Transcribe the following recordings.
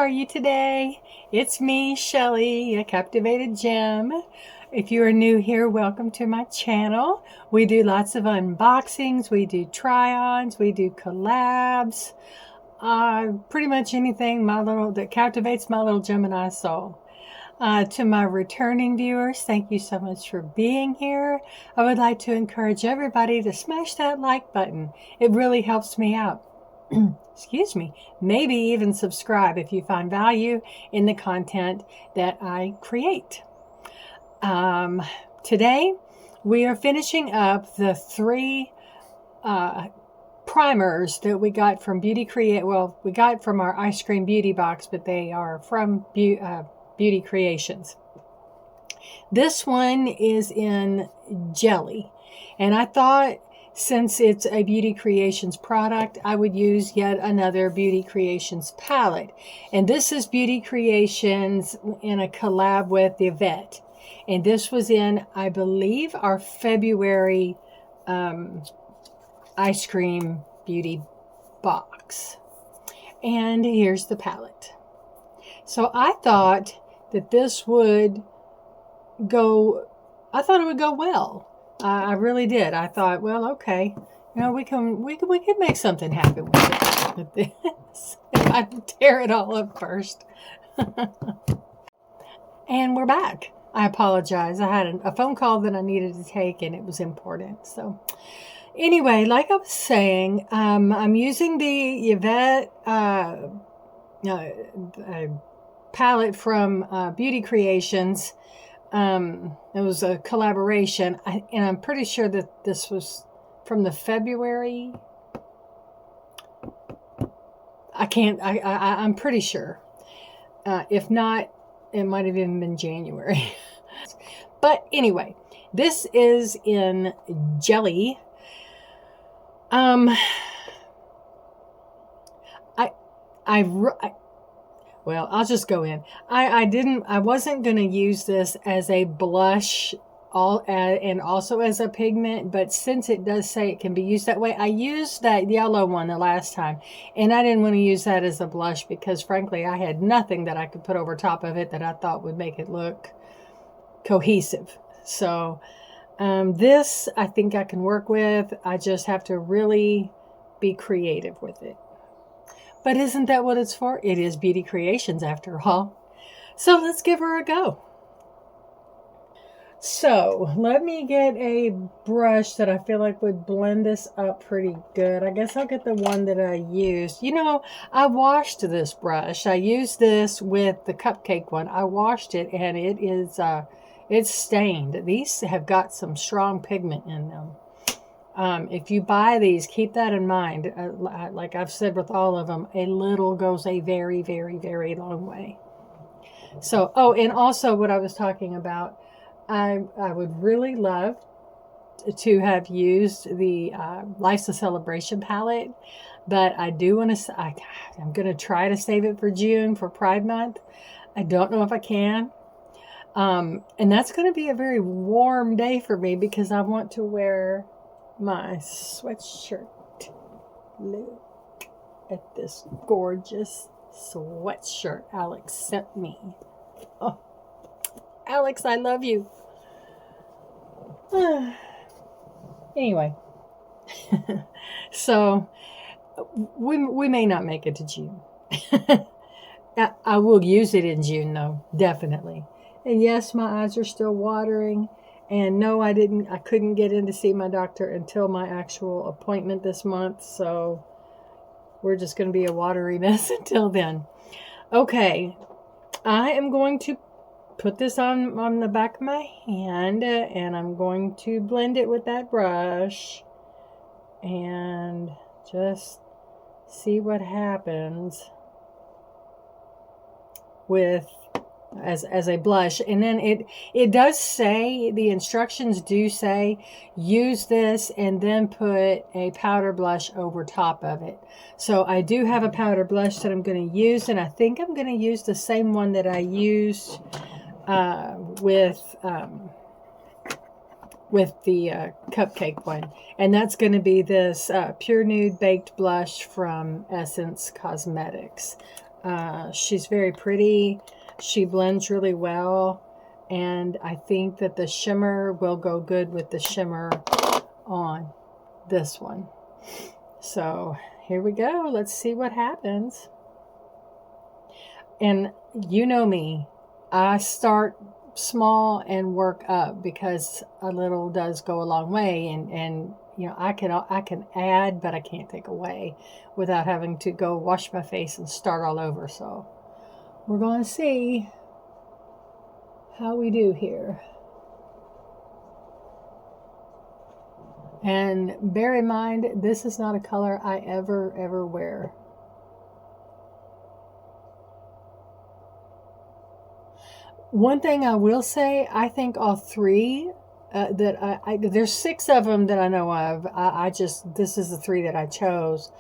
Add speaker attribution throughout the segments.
Speaker 1: are you today? It's me, Shelly, a captivated gem. If you are new here, welcome to my channel. We do lots of unboxings, we do try-ons, we do collabs, pretty much anything that captivates my little Gemini soul. To my returning viewers, thank you so much for being here. I would like to encourage everybody to smash that like button. It really helps me out. Excuse me. Maybe even subscribe if you find value in the content that I create. Today, we are finishing up the 3 primers that we got from we got from our ice cream beauty box, but they are from Beauty Creations. This one is in jelly, and I thought since it's a Beauty Creations product, I would use yet another Beauty Creations palette. And this is Beauty Creations in a collab with Yvette. And this was in, I believe, our February ice cream beauty box. And here's the palette. So I thought that this would go, it would go well. I really did. I thought, well, okay, we can make something happen with this. If I tear it all up first. And we're back. I apologize. I had a phone call that I needed to take, and it was important. So anyway, like I was saying, I'm using the Yvette palette from Beauty Creations. It was a collaboration, and I'm pretty sure that this was from the February. I'm pretty sure. If not, it might have even been January. But anyway, this is in jelly. Well, I'll just go in. I wasn't going to use this as a blush and also as a pigment, but since it does say it can be used that way, I used that yellow one the last time, and I didn't want to use that as a blush because frankly, I had nothing that I could put over top of it that I thought would make it look cohesive. So this I think I can work with. I just have to really be creative with it. But isn't that what it's for? It is Beauty Creations after all. So let's give her a go. So let me get a brush that I feel like would blend this up pretty good. I guess I'll get the one that I used. I washed this brush. I used this with the Cupcake one. I washed it, and it is it's stained. These have got some strong pigment in them. If you buy these, keep that in mind. Like I've said with all of them, a little goes a very, very, very long way. So, and also what I was talking about, I would really love to have used the Life's a Celebration palette, but I do want to, I'm going to try to save it for June for Pride Month. I don't know if I can. And that's going to be a very warm day for me because I want to wear my sweatshirt. Look at this gorgeous sweatshirt Alex sent me. Oh, Alex, I love you. Anyway, so we may not make it to June. I will use it in June though, definitely. And yes, my eyes are still watering. And no, I couldn't get in to see my doctor until my actual appointment this month. So we're just going to be a watery mess until then. Okay, I am going to put this on the back of my hand, and I'm going to blend it with that brush and just see what happens with as a blush. And then it does say, the instructions do say, use this and then put a powder blush over top of it. So I do have a powder blush that I'm going to use, and I think I'm going to use the same one that I used with the Cupcake one, and that's going to be this Pure Nude Baked Blush from Essence Cosmetics. She's very pretty. She blends really well. And I think that the shimmer will go good with the shimmer on this one. So here we go. Let's see what happens. And you know me, I start small and work up because a little does go a long way. And you know, I can add, but I can't take away without having to go wash my face and start all over. So we're going to see how we do here. And bear in mind, this is not a color I ever wear. One thing I will say, I think all three there's 6 of them that I know of. This is the 3 that I chose.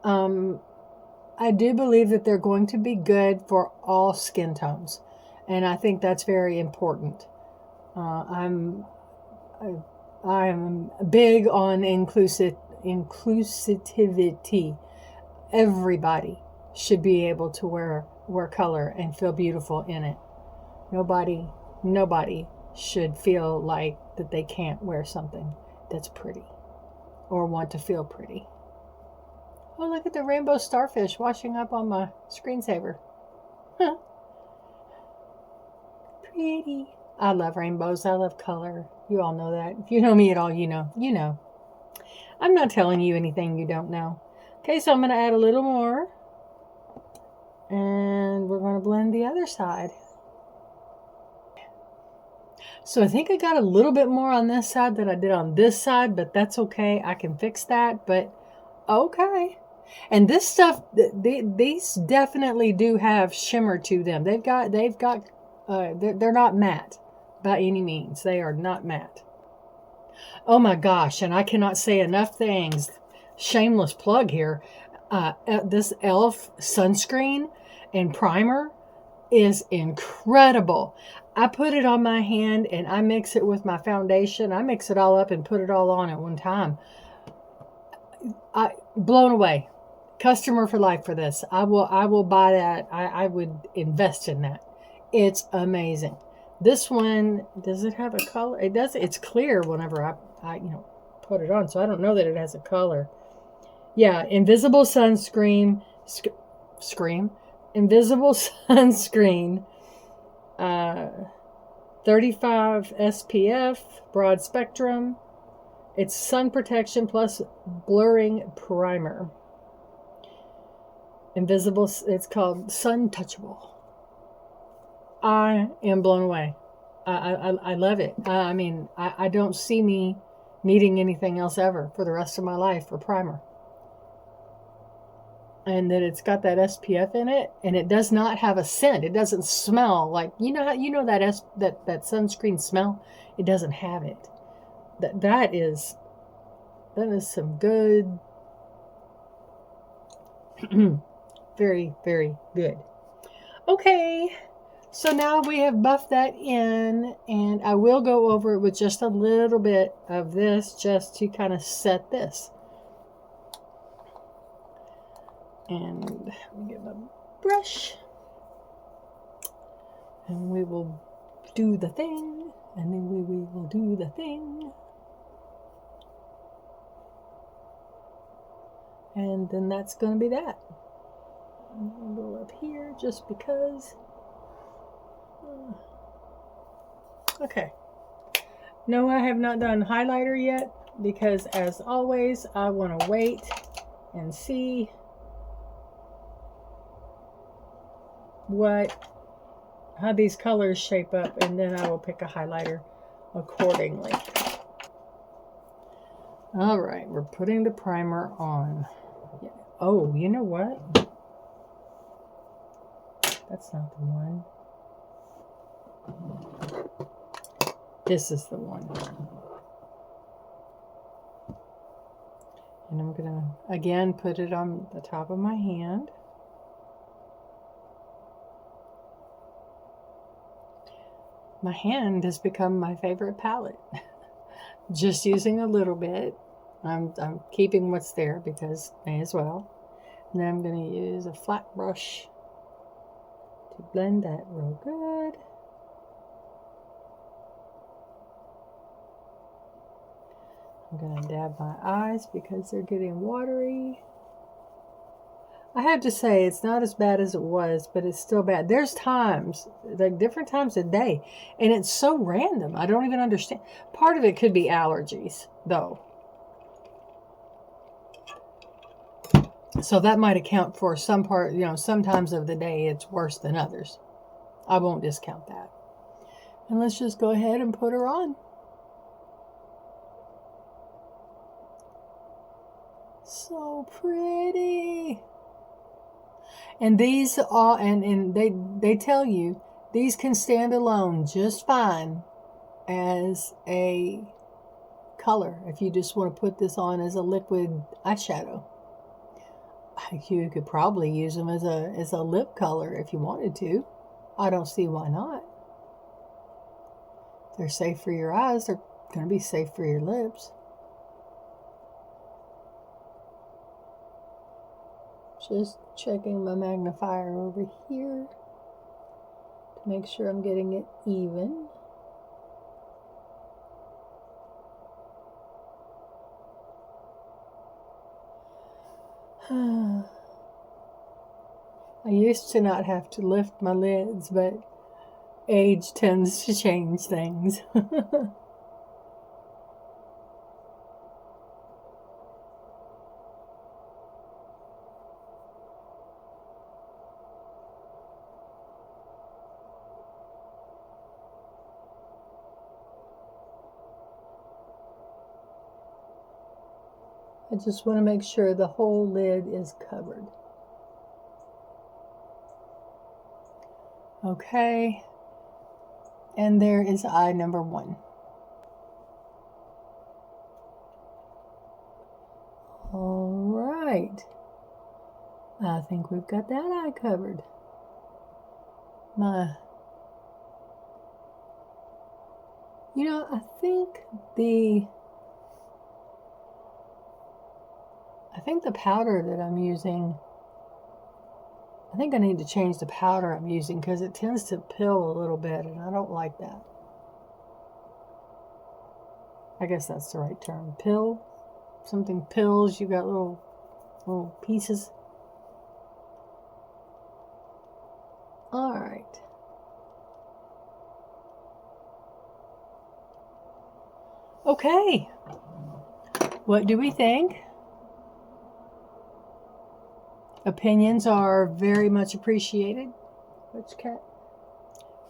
Speaker 1: I do believe that they're going to be good for all skin tones. And I think that's very important. I'm big on inclusivity. Everybody should be able to wear color and feel beautiful in it. Nobody should feel like that they can't wear something that's pretty or want to feel pretty. Oh, look at the rainbow starfish washing up on my screensaver. Huh. Pretty. I love rainbows. I love color. You all know that. If you know me at all, you know. You know. I'm not telling you anything you don't know. Okay, so I'm going to add a little more. And we're going to blend the other side. So I think I got a little bit more on this side than I did on this side, but that's okay. I can fix that, but okay. And this stuff, these definitely do have shimmer to them. They're not matte by any means. They are not matte. Oh my gosh, and I cannot say enough things. Shameless plug here. This e.l.f. sunscreen and primer is incredible. I put it on my hand and I mix it with my foundation. I mix it all up and put it all on at one time. Blown away. Customer for life for this. I will buy that. I would invest in that. It's amazing. This one, does it have a color? It does. It's clear whenever I put it on, so I don't know that it has a color. Yeah, invisible sunscreen. Invisible sunscreen. 35 SPF, broad spectrum. It's sun protection plus blurring primer. Invisible, it's called Sun Touchable. I am blown away. I love it. I mean, I don't see me needing anything else ever for the rest of my life for primer. And then it's got that SPF in it, and it does not have a scent. It doesn't smell like, that sunscreen smell. It doesn't have it. That is some good, very, very good. Okay, so now we have buffed that in, and I will go over it with just a little bit of this just to kind of set this. And let me get my brush. And we will do the thing. And then we will do the thing. And then that's going to be that. I'm going to go up here just because. Okay. No, I have not done highlighter yet because, as always, I want to wait and see how these colors shape up, and then I will pick a highlighter accordingly. All right, we're putting the primer on. Oh, you know what? That's not the one. This is the one. And I'm gonna again put it on the top of my hand. My hand has become my favorite palette. Just using a little bit. I'm keeping what's there because may as well. And then I'm going to use a flat brush to blend that real good. I'm going to dab my eyes because they're getting watery. I have to say, it's not as bad as it was, but it's still bad. There's times, like different times a day, and it's so random. I don't even understand. Part of it could be allergies, though. So that might account for some part, some times of the day it's worse than others. I won't discount that. And let's just go ahead and put her on. So pretty. And these are, and they tell you, these can stand alone just fine as a color. If you just want to put this on as a liquid eyeshadow. You could probably use them as a lip color if you wanted to. I don't see why not. They're safe for your eyes. They're going to be safe for your lips. Just checking my magnifier over here to make sure I'm getting it even. I used to not have to lift my lids, but age tends to change things. I just want to make sure the whole lid is covered. Okay, and there is eye number 1. All right, I think we've got that eye covered. I think the powder that I'm using, I think I need to change the powder I'm using because it tends to pill a little bit and I don't like that. I guess that's the right term. Pill? Something pills, you got little pieces. All right. Okay. What do we think? Opinions are very much appreciated. Which cat?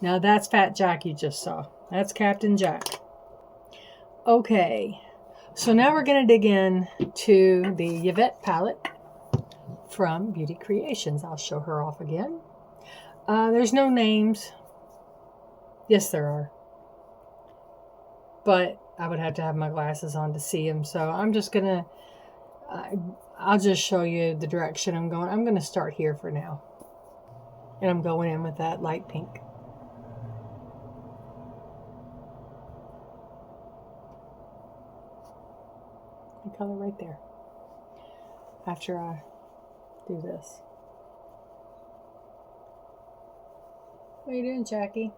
Speaker 1: Now that's Fat Jack you just saw. That's Captain Jack. Okay. So now we're going to dig in to the Yvette palette from Beauty Creations. I'll show her off again. There's no names. Yes, there are. But I would have to have my glasses on to see them. So I'm just going to, I'll just show you the direction I'm going. I'm going to start here for now. And I'm going in with that light pink. The color right there. After I do this. What are you doing, Jackie?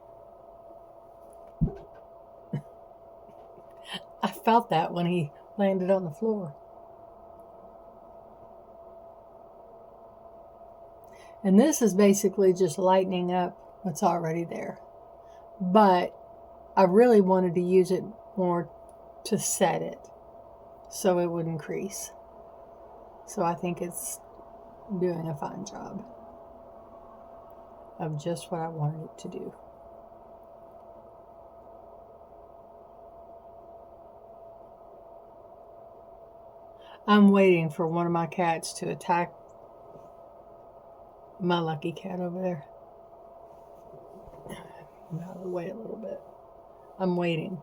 Speaker 1: I felt that when he landed on the floor. And this is basically just lightening up what's already there. But I really wanted to use it more to set it so it wouldn't crease. So I think it's doing a fine job of just what I wanted it to do. I'm waiting for one of my cats to attack my lucky cat over there. I'm out of the way a little bit. I'm waiting.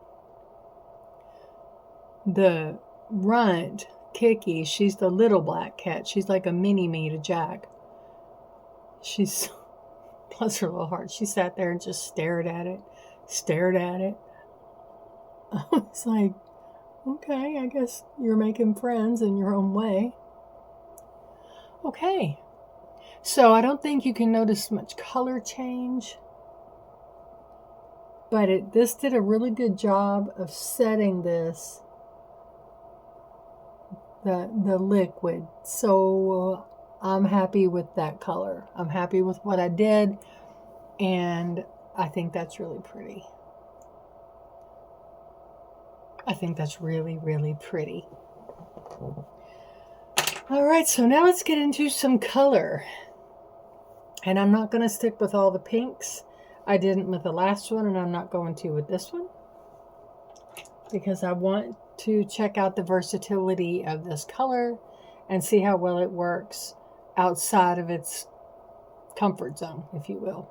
Speaker 1: The runt, Kiki, she's the little black cat. She's like a mini-me to Jack. She's, bless her little heart, she sat there and just stared at it. I was like, okay, I guess you're making friends in your own way. Okay, So I don't think you can notice much color change, but this did a really good job of setting this, the liquid. So I'm happy with that color. I'm happy with what I did, and I think that's really pretty. I think that's really, really pretty. All right, so now let's get into some color. And I'm not going to stick with all the pinks. I didn't with the last one, and I'm not going to with this one, because I want to check out the versatility of this color and see how well it works outside of its comfort zone, if you will.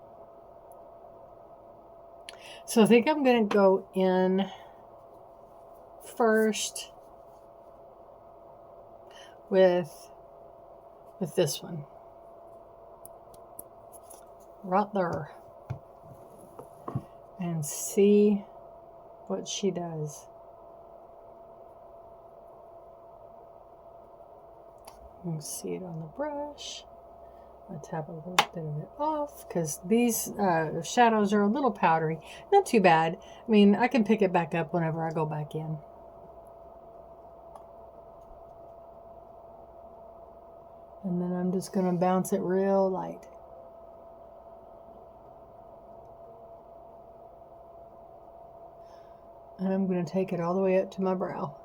Speaker 1: So I think I'm going to go in first with this one. Right there. And see what she does. You can see it on the brush. I'll tap a little bit of it off because these shadows are a little powdery. Not too bad. I mean, I can pick it back up whenever I go back in. And then I'm just going to bounce it real light. And I'm going to take it all the way up to my brow.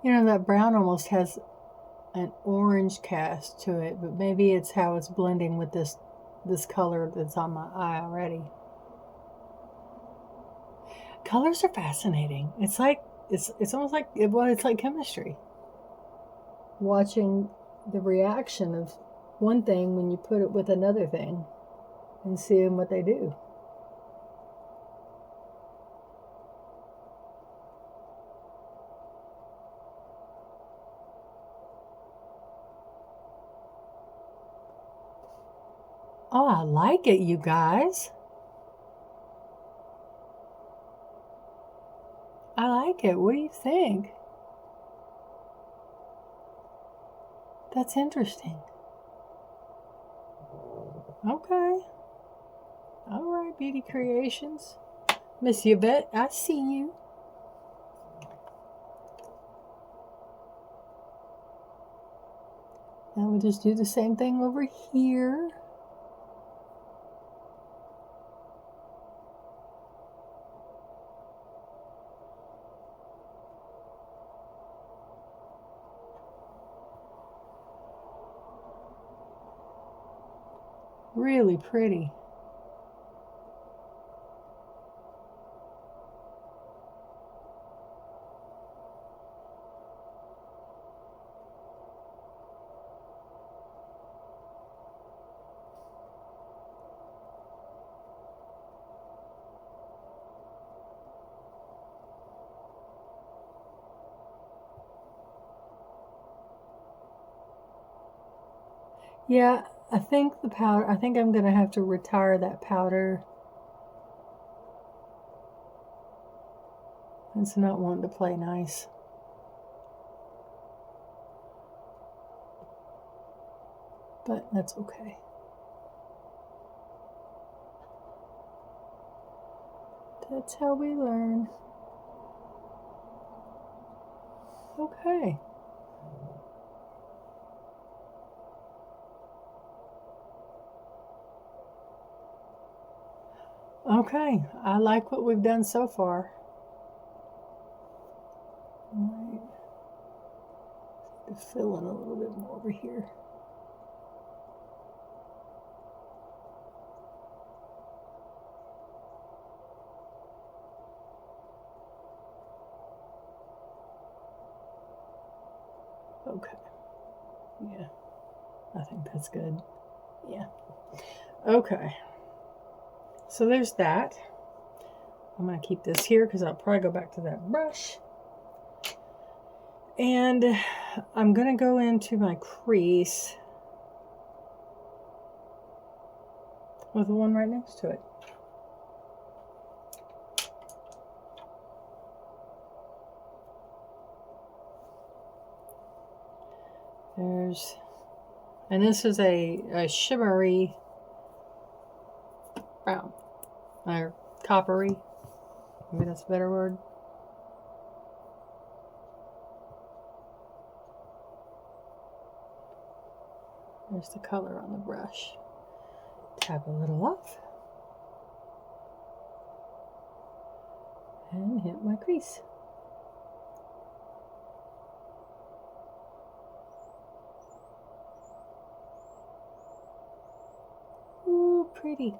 Speaker 1: You know, that brown almost has an orange cast to it, but maybe it's how it's blending with this color that's on my eye already. Colors are fascinating. It's like, it's almost like, well, it's like chemistry. Watching the reaction of one thing when you put it with another thing and seeing what they do. Oh, I like it, you guys. I like it. What do you think? That's interesting. Okay. All right, Beauty Creations. Miss Yvette, I see you. Now we just do the same thing over here. Really pretty. Yeah, I think the powder, I think I'm going to have to retire that powder. It's not wanting to play nice. But that's okay. That's how we learn. Okay. Okay, I like what we've done so far. All right. Fill in a little bit more over here. Okay. Yeah, I think that's good. Yeah. Okay. So there's that. I'm going to keep this here because I'll probably go back to that brush. And I'm going to go into my crease with the one right next to it. colors. And this is a shimmery brown, or coppery. Maybe that's a better word. There's the color on the brush. Tap a little off. And hit my crease. Ooh, pretty.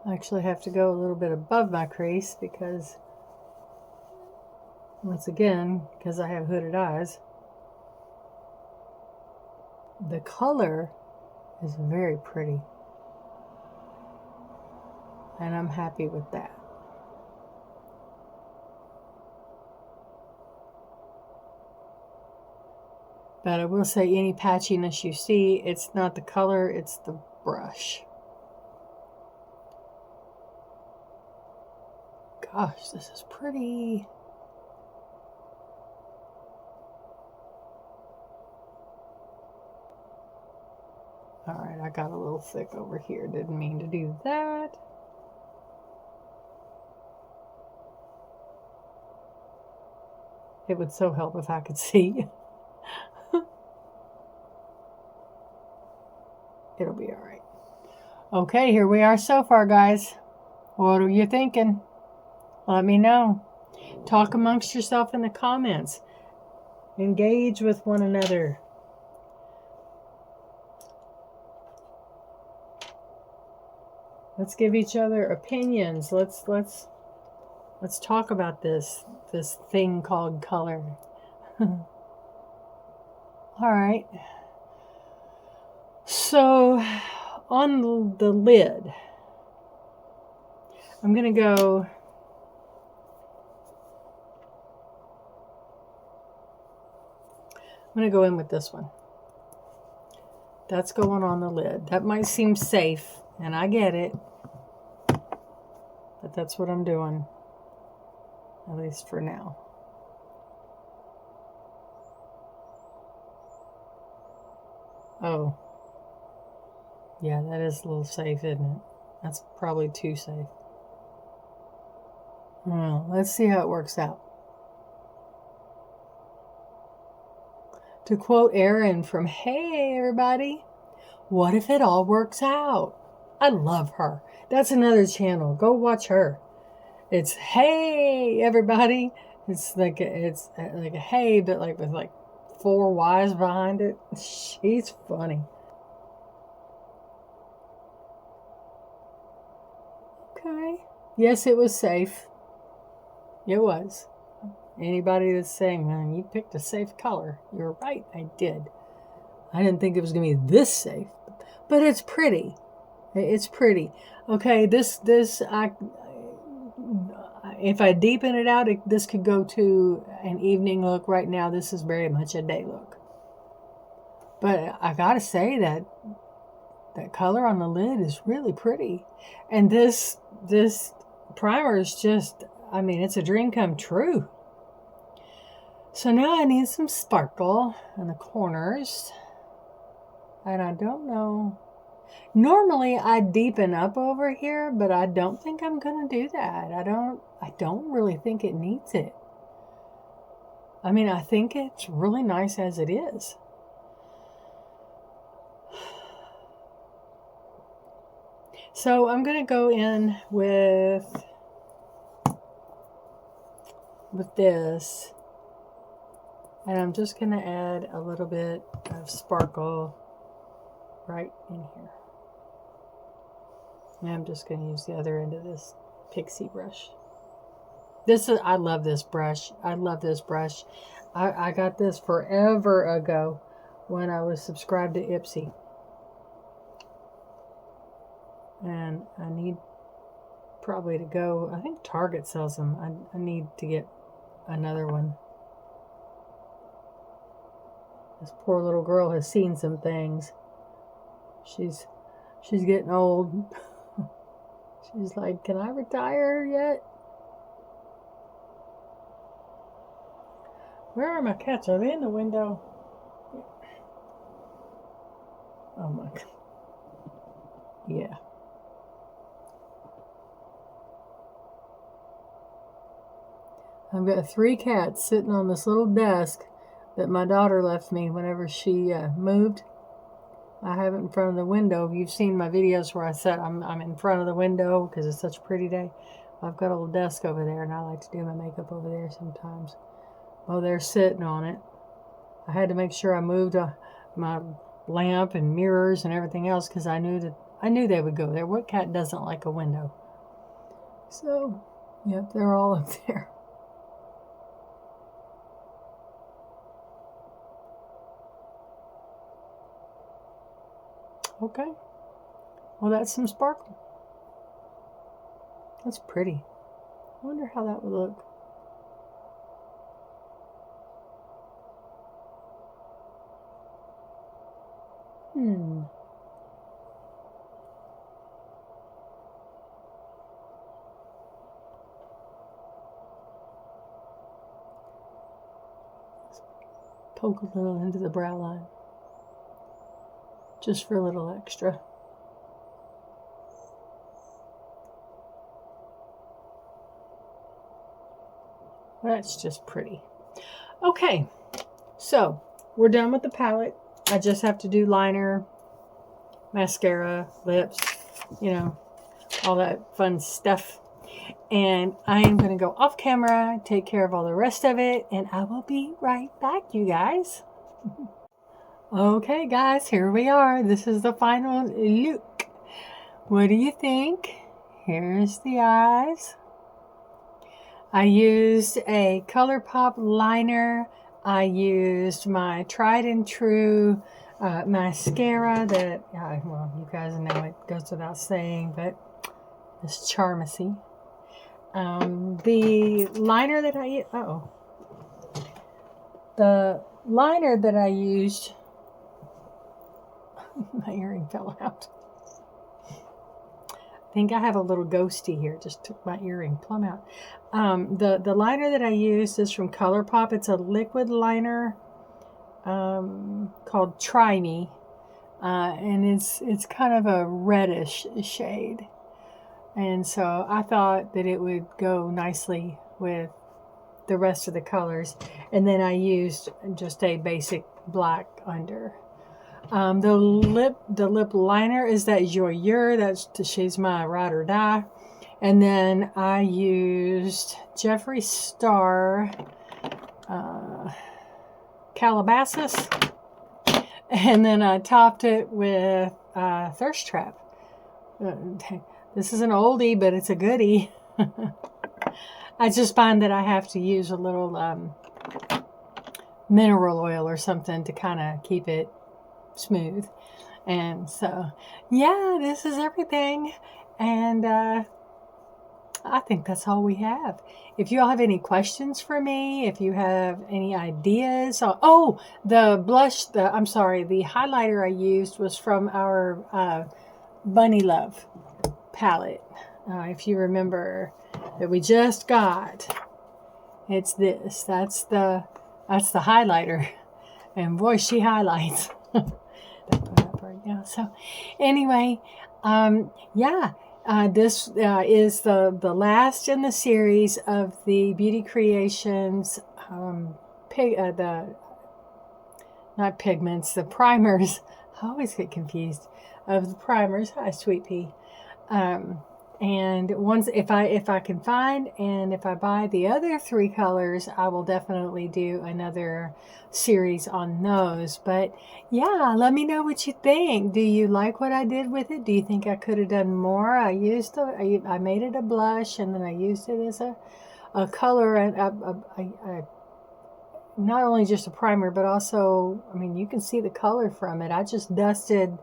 Speaker 1: I actually have to go a little bit above my crease because, once again, because I have hooded eyes, the color is very pretty. And I'm happy with that. But I will say, any patchiness you see, it's not the color, it's the brush. Gosh, this is pretty. Alright, I got a little thick over here. Didn't mean to do that. It would so help if I could see. It'll be alright. Okay, here we are so far, guys. What are you thinking? Let me know. Talk amongst yourself in the comments. Engage with one another. Let's give each other opinions. Let's talk about this thing called color. All right. So on the lid, I'm going to go in with this one. That's going on the lid. That might seem safe, and I get it, but that's what I'm doing, at least for now. Oh, yeah, that is a little safe, isn't it? That's probably too safe. Well, let's see how it works out. To quote Erin from Hey Everybody, what if it all works out? I love her. That's another channel. Go watch her. It's Hey Everybody. It's like a hey, but like with like 4 Y's behind it. She's funny. Okay. Yes, it was safe. It was. Anybody that's saying, man, you picked a safe color. You're right, I did. I didn't think it was going to be this safe. But it's pretty. It's pretty. Okay, if I deepen it out, this could go to an evening look. Right now, this is very much a day look. But I gotta say that color on the lid is really pretty. And this primer is just, I mean, it's a dream come true. So now I need some sparkle in the corners. And I don't know. Normally I deepen up over here, but I don't think I'm going to do that. I don't really think it needs it. I mean, I think it's really nice as it is. So I'm going to go in with this. And I'm just going to add a little bit of sparkle right in here. And I'm just going to use the other end of this pixie brush. I love this brush. I love this brush. I got this forever ago when I was subscribed to Ipsy. And I need probably to go, I think Target sells them. I need to get another one. This poor little girl has seen some things. She's getting old. She's like, can I retire yet? Where are my cats? Are they in the window? Oh my God. Yeah. I've got 3 cats sitting on this little desk that my daughter left me whenever she moved. I have it in front of the window. You've seen my videos where I said I'm in front of the window because it's such a pretty day. I've got a little desk over there, and I like to do my makeup over there sometimes. Well, they're sitting on it. I had to make sure I moved my lamp and mirrors and everything else because I knew they would go there. What cat doesn't like a window? So, yep, they're all up there. Okay. Well, that's some sparkle. That's pretty. I wonder how that would look. Poke a little into the brow line. Just for a little extra. That's just pretty. Okay, so we're done with the palette. I just have to do liner, mascara, lips, you know, all that fun stuff. And I am going to go off camera, take care of all the rest of it, and I will be right back, you guys. Okay, guys, here we are. This is the final look. What do you think? Here's the eyes. I used a ColourPop liner. I used my tried and true mascara that, well, you guys know it goes without saying, but it's Charmacy. The liner that the liner that I used, my earring fell out. I think I have a little ghosty here. Just took my earring plumb out. The liner that I used is from ColourPop. It's a liquid liner called Try Me, and it's kind of a reddish shade. And so I thought that it would go nicely with the rest of the colors. And then I used just a basic black under. The lip liner is that Joyeur. She's my ride or die. And then I used Jeffree Star Calabasas. And then I topped it with Thirst Trap. This is an oldie, but it's a goodie. I just find that I have to use a little mineral oil or something to kind of keep it smooth. And so, yeah, this is everything. And I think that's all we have. If you all have any questions for me, if you have any ideas. The blush, the highlighter I used was from our Bunny Love palette. If you remember that we just got, it's this. That's the highlighter. And boy, she highlights. So anyway, this is the last in the series of the Beauty Creations not pigments, the primers. I always get confused of the primers. Hi, Sweet Pea. And once, if I can find, and if I buy the other 3 colors, I will definitely do another series on those. But yeah, let me know what you think. Do you like what I did with it? Do you think I could have done more? I made it a blush, and then I used it as a color, and not only just a primer, but also, I mean, you can see the color from it. I just dusted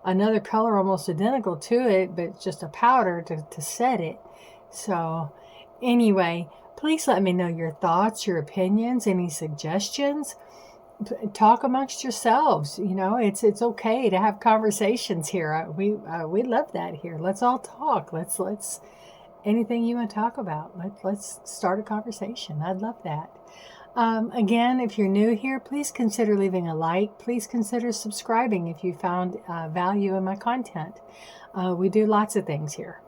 Speaker 1: another color almost identical to it, but just a powder to set it. So anyway, please let me know your thoughts, your opinions, any suggestions. Talk amongst yourselves. You know, it's okay to have conversations here. We love that here. Let's all talk. Let's anything you want to talk about. Let's start a conversation. I'd love that. Again, if you're new here, please consider leaving a like. Please consider subscribing if you found value in my content. We do lots of things here.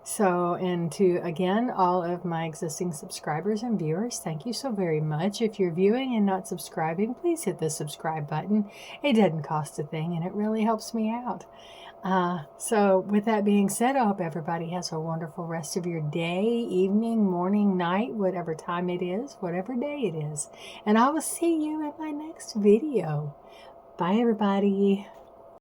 Speaker 1: So, and to, again, all of my existing subscribers and viewers, thank you so very much. If you're viewing and not subscribing, please hit the subscribe button. It doesn't cost a thing, and it really helps me out. So with that being said, I hope everybody has a wonderful rest of your day, evening, morning, night, whatever time it is, whatever day it is. And I will see you in my next video. Bye, everybody.